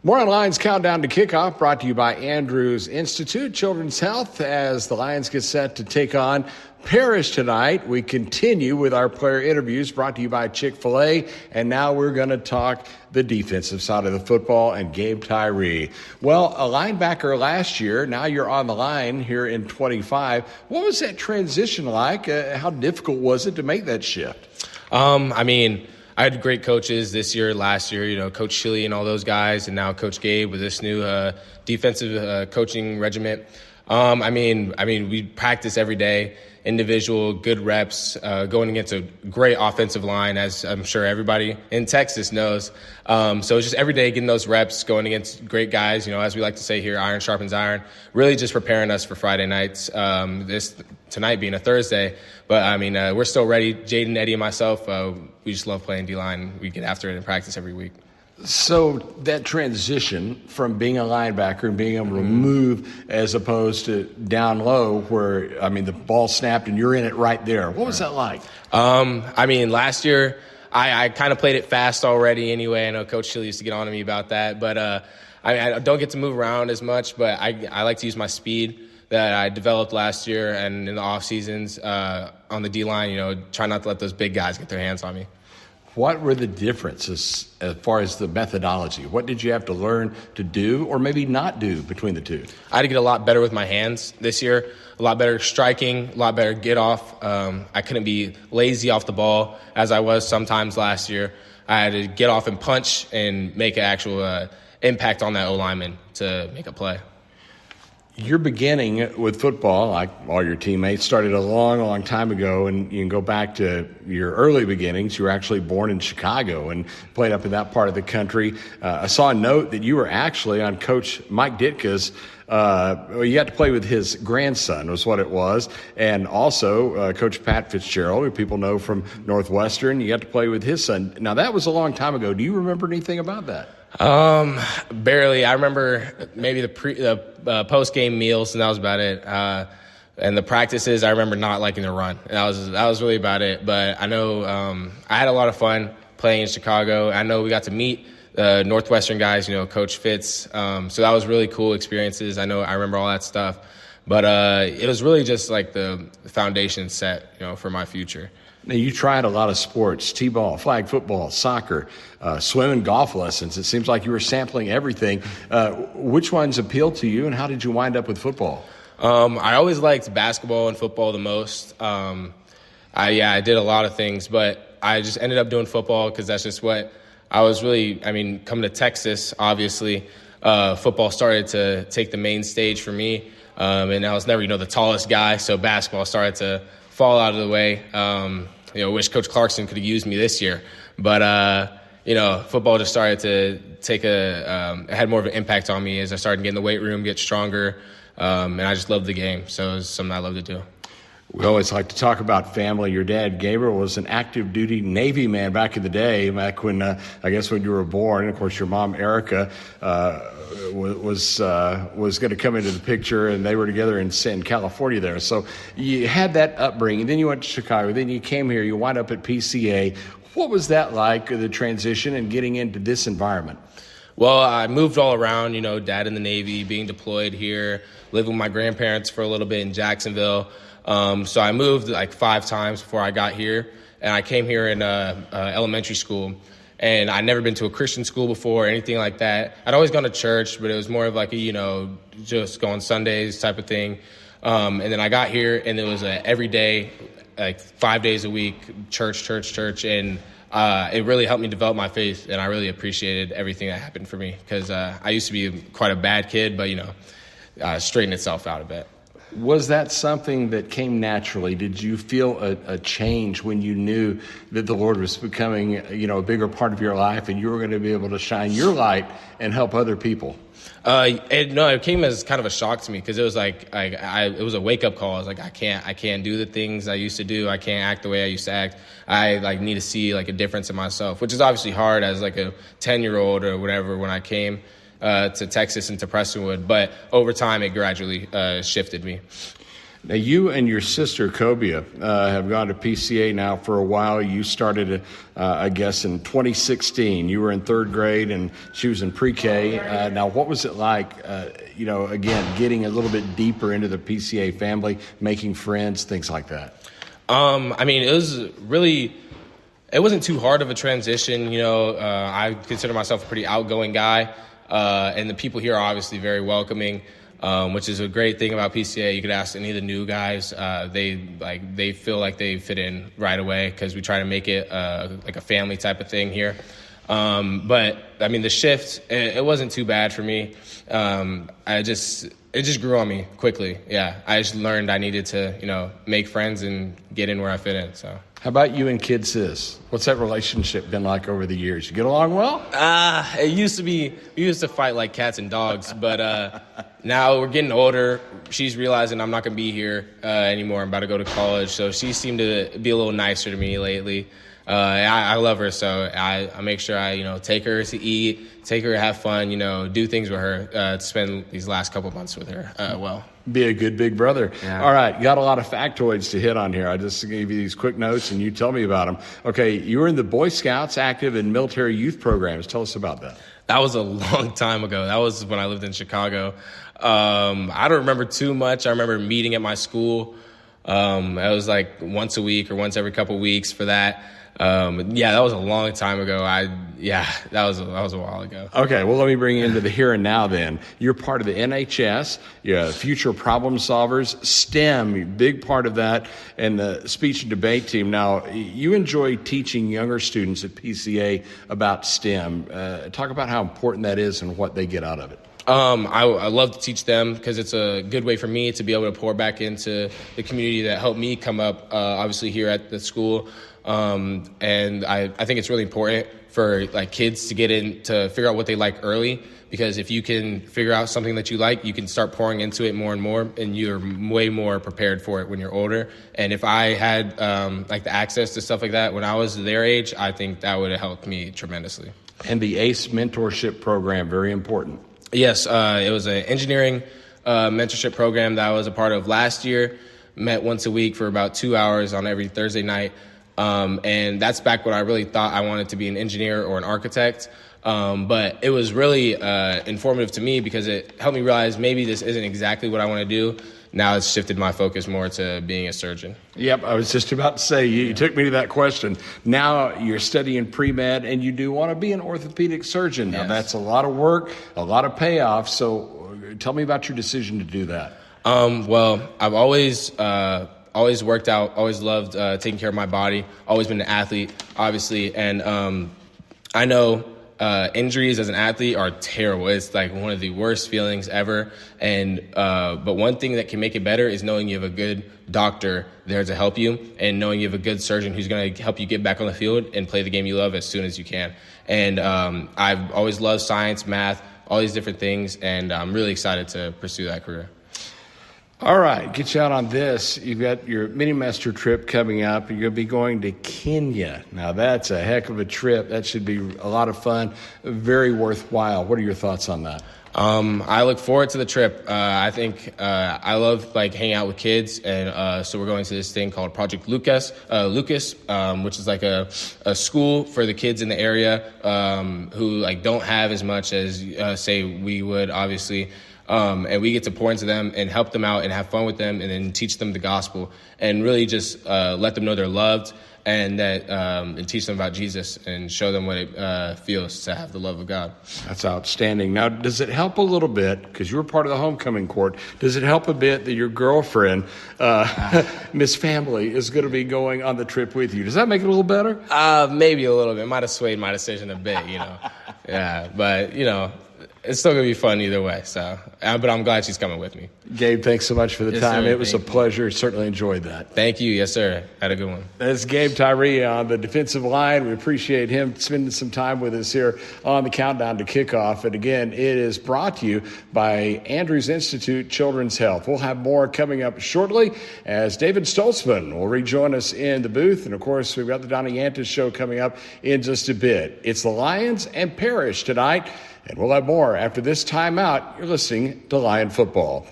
More on Lions Countdown to Kickoff, brought to you by Andrews Institute Children's Health. As the Lions get set to take on Parrish tonight, we continue with our player interviews, brought to you by Chick-fil-A. And now we're going to talk the defensive side of the football and Gabe Tyree. Well, a linebacker last year, now you're on the line here in 25. What was that transition like? How difficult was it to make that shift? I had great coaches this year, last year, Coach Shilly and all those guys, and now Coach Gabe with this new defensive coaching regiment. We practice every day, individual, good reps, going against a great offensive line, as I'm sure everybody in Texas knows. So it's just every day getting those reps, going against great guys, as we like to say here, iron sharpens iron, really just preparing us for Friday nights, tonight being a Thursday. But, we're still ready. Jaden, Eddie, and myself, we just love playing D-line. We get after it in practice every week. So that transition from being a linebacker and being able to move as opposed to down low where, the ball snapped and you're in it right there. What was that like? Last year I kind of played it fast already anyway. I know Coach Shilly used to get on to me about that. But, I don't get to move around as much, but I like to use my speed that I developed last year and in the off seasons on the D-line, try not to let those big guys get their hands on me. What were the differences as far as the methodology? What did you have to learn to do or maybe not do between the two? I had to get a lot better with my hands this year, a lot better striking, a lot better get off. I couldn't be lazy off the ball as I was sometimes last year. I had to get off and punch and make an actual impact on that O-lineman to make a play. Your beginning with football, like all your teammates, started a long, long time ago, and you can go back to your early beginnings. You were actually born in Chicago and played up in that part of the country. I saw a note that you were actually on Coach Mike Ditka's. You got to play with his grandson was what it was, and also Coach Pat Fitzgerald, who people know from Northwestern. You got to play with his son. Now, that was a long time ago. Do you remember anything about that? Barely. I remember maybe the post-game meals, and that was about it. And the practices, I remember not liking to run. And that was really about it. But I know I had a lot of fun playing in Chicago. I know we got to meet the Northwestern guys, Coach Fitz. So that was really cool experiences. I remember all that stuff. But it was really just like the foundation set, for my future. Now, you tried a lot of sports, t-ball, flag football, soccer, swimming, golf lessons. It seems like you were sampling everything. Which ones appealed to you, and how did you wind up with football? I always liked basketball and football the most. I did a lot of things, but I just ended up doing football because that's just what I was really, coming to Texas, obviously, football started to take the main stage for me. And I was never, the tallest guy, so basketball started to fall out of the way. Wish Coach Clarkson could have used me this year. But, football just started to take had more of an impact on me as I started getting in the weight room, get stronger. And I just loved the game. So it was something I loved to do. We always like to talk about family. Your dad, Gabriel, was an active duty Navy man back in the day, back when, when you were born. And of course, your mom, Erica, was going to come into the picture, and they were together in California there. So you had that upbringing. Then you went to Chicago. Then you came here. You wound up at PCA. What was that like, the transition and getting into this environment? Well, I moved all around, dad in the Navy, being deployed here, living with my grandparents for a little bit in Jacksonville. So I moved like 5 times before I got here, and I came here in elementary school, and I'd never been to a Christian school before or anything like that. I'd always gone to church, but it was more of like a, just go on Sundays type of thing. And then I got here, and it was every day, like 5 days a week, church, and it really helped me develop my faith, and I really appreciated everything that happened for me because I used to be quite a bad kid, but, straightened itself out a bit. Was that something that came naturally? Did you feel a change when you knew that the Lord was becoming, a bigger part of your life and you were going to be able to shine your light and help other people? It came as kind of a shock to me because it was it was a wake-up call. I was like, I can't do the things I used to do. I can't act the way I used to act. I need to see a difference in myself, which is obviously hard as a 10-year-old or whatever when I came to Texas and to Prestonwood, but over time it gradually shifted me. Now, you and your sister, Cobia, have gone to PCA now for a while. You started, I guess, in 2016. You were in third grade, and she was in pre-K. Now, what was it like, again, getting a little bit deeper into the PCA family, making friends, things like that? It wasn't too hard of a transition. I consider myself a pretty outgoing guy, and the people here are obviously very welcoming. Which is a great thing about PCA. You could ask any of the new guys; they feel like they fit in right away because we try to make it like a family type of thing here. But the shift it wasn't too bad for me. It just grew on me quickly. Yeah, I just learned I needed to make friends and get in where I fit in. So. How about you and Kid Sis? What's that relationship been like over the years? You get along well? It used to be, we used to fight like cats and dogs, but now we're getting older. She's realizing I'm not going to be here anymore. I'm about to go to college, so she seemed to be a little nicer to me lately. I love her, so I make sure I take her to eat, take her to have fun, do things with her, to spend these last couple months with her well. Be a good big brother. Yeah. All right, you got a lot of factoids to hit on here. I just gave you these quick notes, and you tell me about them. Okay, you were in the Boy Scouts, active in military youth programs. Tell us about that. That was a long time ago. That was when I lived in Chicago. I don't remember too much. I remember meeting at my school. It was like once a week or once every couple of weeks for that. That was a long time ago. That was a while ago. Okay, well, let me bring you into the here and now then. You're part of the NHS, Future Problem Solvers, STEM, big part of that, and the speech and debate team. Now, you enjoy teaching younger students at PCA about STEM. Talk about how important that is and what they get out of it. I love to teach them because it's a good way for me to be able to pour back into the community that helped me come up, obviously, here at the school. And I think it's really important for kids to get in to figure out what they like early, because if you can figure out something that you like, you can start pouring into it more and more, and you're way more prepared for it when you're older. And if I had the access to stuff like that when I was their age, I think that would have helped me tremendously. And the ACE mentorship program, very important. Yes, it was an engineering mentorship program that I was a part of last year. Met once a week for about 2 hours on every Thursday night. And that's back when I really thought I wanted to be an engineer or an architect. But it was really informative to me because it helped me realize maybe this isn't exactly what I want to do. Now it's shifted my focus more to being a surgeon. Yep, I was just about to say, you took me to that question. Now you're studying pre-med and you do want to be an orthopedic surgeon. Now that's a lot of work, a lot of payoff. So tell me about your decision to do that. Well, I've always worked out, always loved taking care of my body, always been an athlete, obviously. And I know injuries as an athlete are terrible. It's like one of the worst feelings ever. And but one thing that can make it better is knowing you have a good doctor there to help you, and knowing you have a good surgeon who's going to help you get back on the field and play the game you love as soon as you can. And I've always loved science, math, all these different things, and I'm really excited to pursue that career. All right, get you out on this. You've got your mini-master trip coming up. You're going to be going to Kenya. Now, that's a heck of a trip. That should be a lot of fun, very worthwhile. What are your thoughts on that? I look forward to the trip. I think I love hanging out with kids, and so we're going to this thing called Project Lucas, which is like a school for the kids in the area who don't have as much as say we would, obviously. And we get to pour into them and help them out and have fun with them, and then teach them the gospel and really just let them know they're loved, and that and teach them about Jesus and show them what it feels to have the love of God. That's outstanding. Now, does it help a little bit, because you were part of the homecoming court, does it help a bit that your girlfriend, Miss Family, is going to be going on the trip with you? Does that make it a little better? Maybe a little bit. Might have swayed my decision a bit, Yeah, but, it's still going to be fun either way. So, but I'm glad she's coming with me. Gabe, thanks so much for the time. Sir. It was a pleasure. Certainly enjoyed that. Thank you. Yes, sir. Had a good one. That's Gabe Tyree on the defensive line. We appreciate him spending some time with us here on the countdown to kickoff. And again, it is brought to you by Andrews Institute Children's Health. We'll have more coming up shortly as David Stoltzman will rejoin us in the booth. And of course, we've got the Donnie Yantis show coming up in just a bit. It's the Lions and Parrish tonight. And we'll have more after this timeout. You're listening to Lion Football.